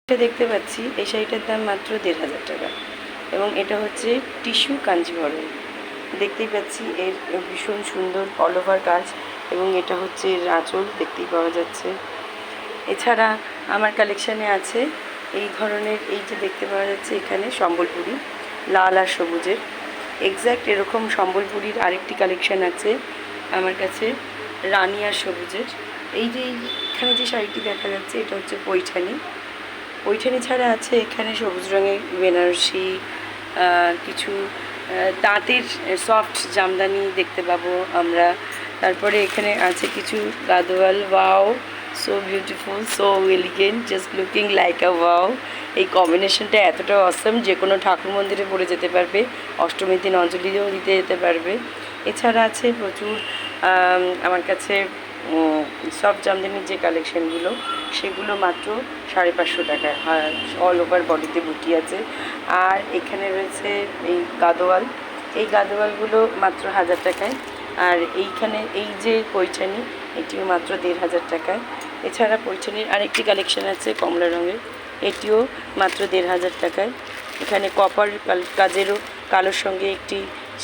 এটা দেখতে পাচ্ছি এই শাড়িটার দাম মাত্র ১,৫০০ টাকা এবং এটা হচ্ছে টিস্যু কাঞ্জিভরম। দেখতেই পাচ্ছি এর ভীষণ সুন্দর অল ওভার কাজ এবং এটা হচ্ছে এর আঁচল দেখতেই পাওয়া যাচ্ছে। এছাড়া আমার কালেকশানে আছে এই ধরনের, এই যে দেখতে পাওয়া যাচ্ছে এখানে সম্বলপুরি লাল আর সবুজের, এক্স্যাক্ট এরকম সম্বলপুরির আরেকটি কালেকশান আছে আমার কাছে রানী আর সবুজের। এই যে এইখানে যে শাড়িটি দেখা যাচ্ছে এটা হচ্ছে পৈঠানি। পৈঠানি ছাড়া আছে এখানে সবুজ রঙের বেনারসি, কিছু তাঁতের সফট জামদানি দেখতে পাবো আমরা। তারপরে এখানে আছে কিছু Gadwal. Wow, so beautiful, so elegant, just looking like আ ওয়াও। এই কম্বিনেশনটা এতটা অসম, যে কোনো ঠাকুর মন্দিরে পরে যেতে পারবে, অষ্টমীর দিন অঞ্জলিও দিতে যেতে পারবে। এছাড়া আছে প্রচুর আমার কাছে সফট জামদানির যে কালেকশানগুলো সেগুলো মাত্র 550 টাকায়, অল ওভার বডিতে বুটি আছে। আর এখানে রয়েছে এই গাদোয়াল, এই গাদোয়ালগুলো মাত্র 1000 টাকায়। আর এইখানে এই যে পৈঠানি এটিও মাত্র 1500 টাকায়। এছাড়া পৈঠানির আরেকটি কালেকশান আছে কমলা রঙের, এটিও মাত্র 1500 টাকায়। এখানে কপার কাজেরও কালোর সঙ্গে একটি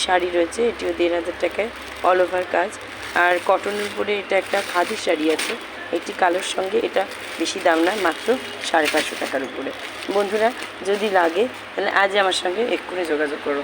শাড়ি রয়েছে, এটিও 1500 টাকায়, অল ওভার কাজ। আর কটনের উপরে এটা একটা খাদি শাড়ি আছে, এটি কালোর সঙ্গে, এটা বেশি দাম না, মাত্র 550 টাকার উপরে। বন্ধুরা যদি লাগে তাহলে আজ আমার সঙ্গে এক্ষুনি যোগাযোগ করো।